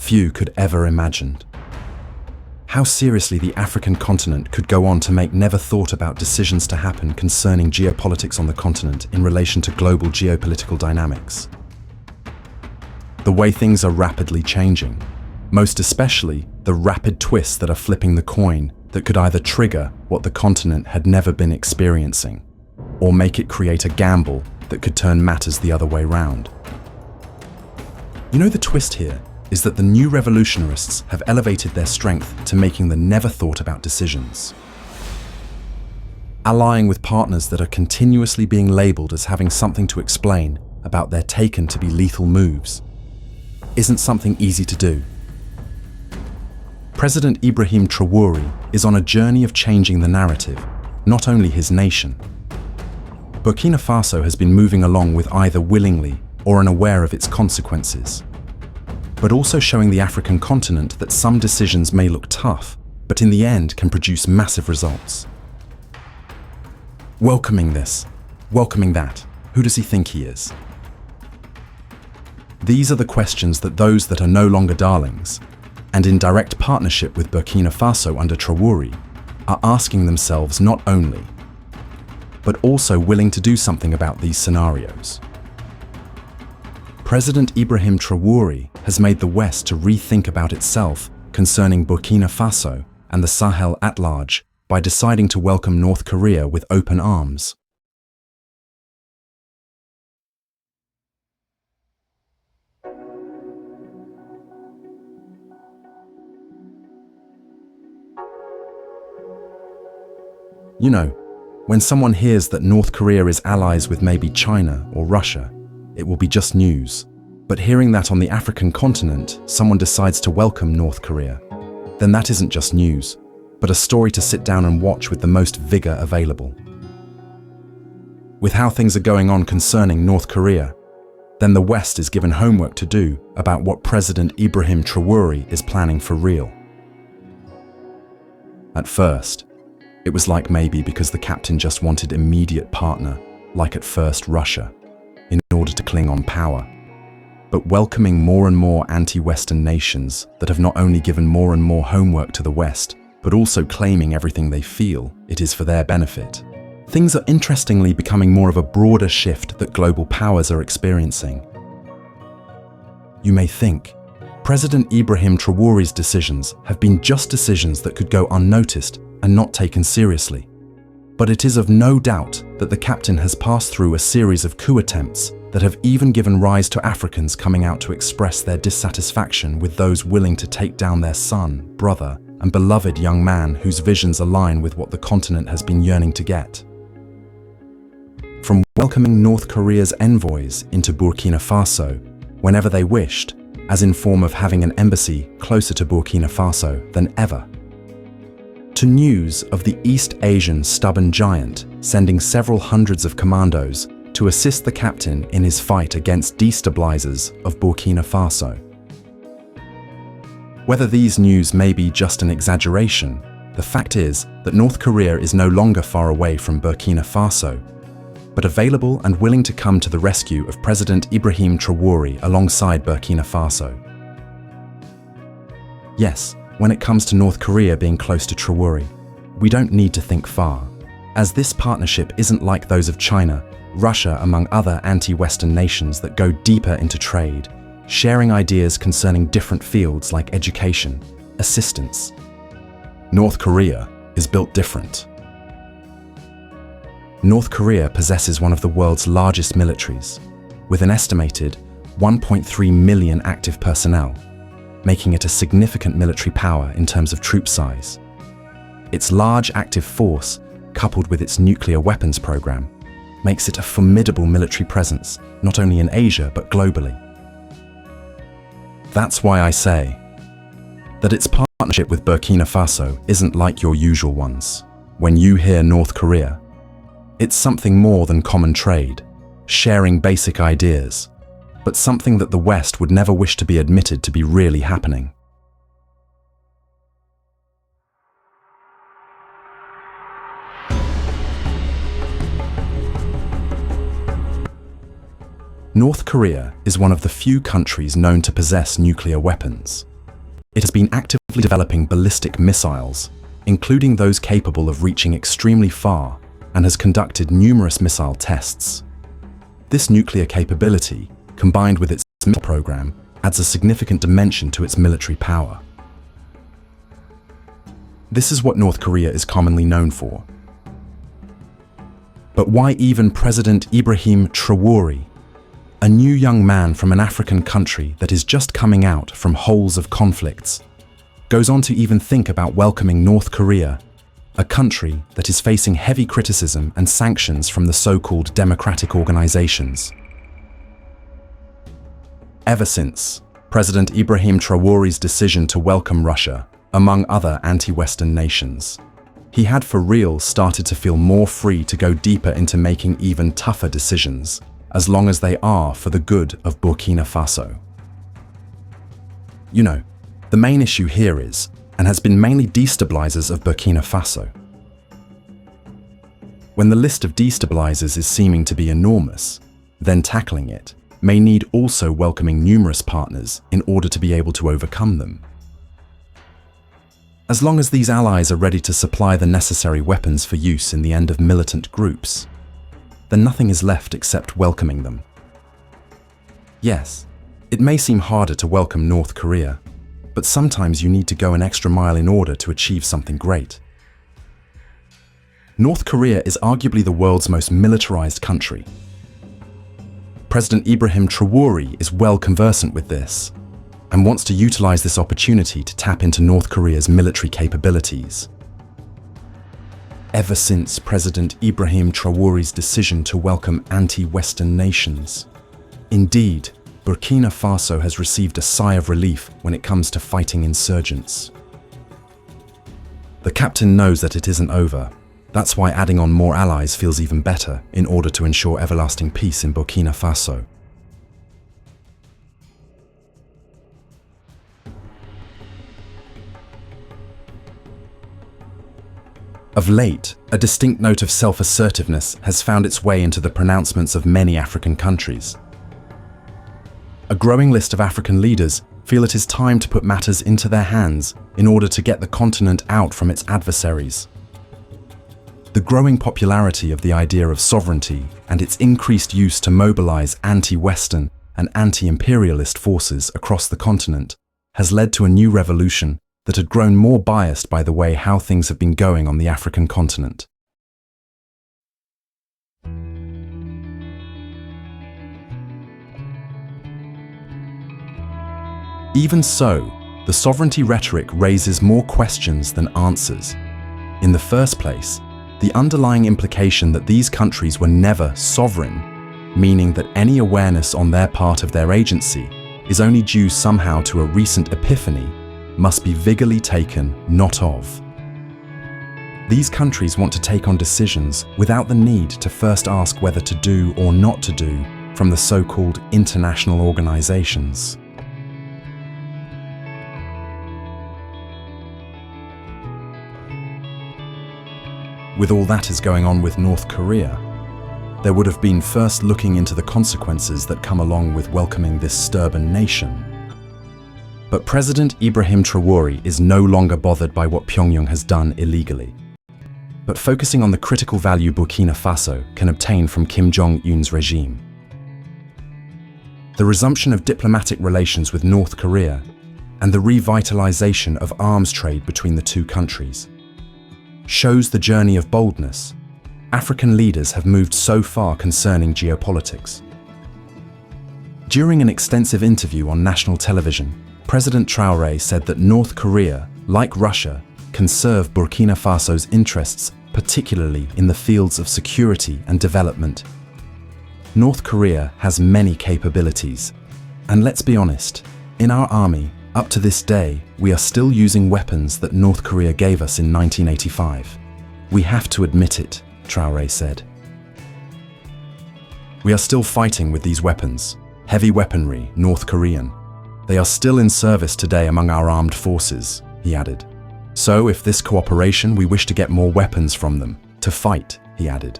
few could ever imagine. How seriously the African continent could go on to make never thought about decisions to happen concerning geopolitics on the continent in relation to global geopolitical dynamics. The way things are rapidly changing, most especially the rapid twists that are flipping the coin that could either trigger what the continent had never been experiencing, or make it create a gamble that could turn matters the other way round. You know, the twist here is that the new revolutionists have elevated their strength to making the never-thought-about decisions. Allying with partners that are continuously being labelled as having something to explain about their taken-to-be lethal moves isn't something easy to do. President Ibrahim Traore is on a journey of changing the narrative, not only his nation. Burkina Faso has been moving along with either willingly or unaware of its consequences, but also showing the African continent that some decisions may look tough, but in the end can produce massive results. Welcoming this, welcoming that, who does he think he is? These are the questions that those that are no longer darlings, and in direct partnership with Burkina Faso under Traore, are asking themselves not only, but also willing to do something about these scenarios. President Ibrahim Traore has made the West to rethink about itself concerning Burkina Faso and the Sahel at large by deciding to welcome North Korea with open arms. You know, when someone hears that North Korea is allies with maybe China or Russia, it will be just news. But hearing that on the African continent, someone decides to welcome North Korea, then that isn't just news, but a story to sit down and watch with the most vigor available. With how things are going on concerning North Korea, then the West is given homework to do about what President Ibrahim Traore is planning for real. At first, it was like maybe because the captain just wanted immediate partner, like at first Russia, in order to cling on power. But welcoming more and more anti-Western nations that have not only given more and more homework to the West, but also claiming everything they feel it is for their benefit. Things are interestingly becoming more of a broader shift that global powers are experiencing. You may think, President Ibrahim Traore's decisions have been just decisions that could go unnoticed and not taken seriously. But it is of no doubt that the captain has passed through a series of coup attempts that have even given rise to Africans coming out to express their dissatisfaction with those willing to take down their son, brother, and beloved young man whose visions align with what the continent has been yearning to get. From welcoming North Korea's envoys into Burkina Faso whenever they wished, as in form of having an embassy closer to Burkina Faso than ever, to news of the East Asian stubborn giant sending several hundreds of commandos to assist the captain in his fight against destabilizers of Burkina Faso. Whether these news may be just an exaggeration, the fact is that North Korea is no longer far away from Burkina Faso, but available and willing to come to the rescue of President Ibrahim Traore alongside Burkina Faso. Yes, when it comes to North Korea being close to Traore, we don't need to think far, as this partnership isn't like those of China, Russia, among other anti-Western nations that go deeper into trade, sharing ideas concerning different fields like education, assistance. North Korea is built different. North Korea possesses one of the world's largest militaries, with an estimated 1.3 million active personnel, making it a significant military power in terms of troop size. Its large active force, coupled with its nuclear weapons program, makes it a formidable military presence, not only in Asia but globally. That's why I say that its partnership with Burkina Faso isn't like your usual ones. When you hear North Korea, it's something more than common trade, sharing basic ideas, but something that the West would never wish to be admitted to be really happening. North Korea is one of the few countries known to possess nuclear weapons. it has been actively developing ballistic missiles, including those capable of reaching extremely far, and has conducted numerous missile tests. This nuclear capability, combined with its missile program, adds a significant dimension to its military power. This is what North Korea is commonly known for. But why even President Ibrahim Traore, a new young man from an African country that is just coming out from holes of conflicts, goes on to even think about welcoming North Korea, a country that is facing heavy criticism and sanctions from the so-called democratic organizations? Ever since President Ibrahim Traore's decision to welcome Russia, among other anti-Western nations, he had for real started to feel more free to go deeper into making even tougher decisions, as long as they are for the good of Burkina Faso. You know, the main issue here is, and has been mainly destabilizers of Burkina Faso. When the list of destabilizers is seeming to be enormous, then tackling it may need also welcoming numerous partners in order to be able to overcome them. As long as these allies are ready to supply the necessary weapons for use in the end of militant groups, then nothing is left except welcoming them. Yes, it may seem harder to welcome North Korea, but sometimes you need to go an extra mile in order to achieve something great. North Korea is arguably the world's most militarized country. President Ibrahim Traore is well conversant with this and wants to utilize this opportunity to tap into North Korea's military capabilities. Ever since President Ibrahim Traore's decision to welcome anti-Western nations, indeed, Burkina Faso has received a sigh of relief when it comes to fighting insurgents. The captain knows that it isn't over. That's why adding on more allies feels even better in order to ensure everlasting peace in Burkina Faso. Of late, a distinct note of self-assertiveness has found its way into the pronouncements of many African countries. A growing list of African leaders feel it is time to put matters into their hands in order to get the continent out from its adversaries. The growing popularity of the idea of sovereignty and its increased use to mobilize anti-Western and anti-imperialist forces across the continent has led to a new revolution that had grown more biased by the way how things have been going on the African continent. Even so, the sovereignty rhetoric raises more questions than answers. In the first place, the underlying implication that these countries were never sovereign, meaning that any awareness on their part of their agency is only due somehow to a recent epiphany, must be vigorously taken note of. These countries want to take on decisions without the need to first ask whether to do or not to do from the so-called international organizations. With all that is going on with North Korea, there would have been first looking into the consequences that come along with welcoming this stubborn nation. But President Ibrahim Traore is no longer bothered by what Pyongyang has done illegally, but focusing on the critical value Burkina Faso can obtain from Kim Jong-un's regime. The resumption of diplomatic relations with North Korea and the revitalization of arms trade between the two countries shows the journey of boldness African leaders have moved so far concerning geopolitics. During an extensive interview on national television, President Traore said that North Korea, like Russia, can serve Burkina Faso's interests, particularly in the fields of security and development. North Korea has many capabilities, and let's be honest, in our army, up to this day, we are still using weapons that North Korea gave us in 1985. We have to admit it, Traore said. We are still fighting with these weapons, heavy weaponry, North Korean. They are still in service today among our armed forces, he added. So if this cooperation, we wish to get more weapons from them, to fight, he added.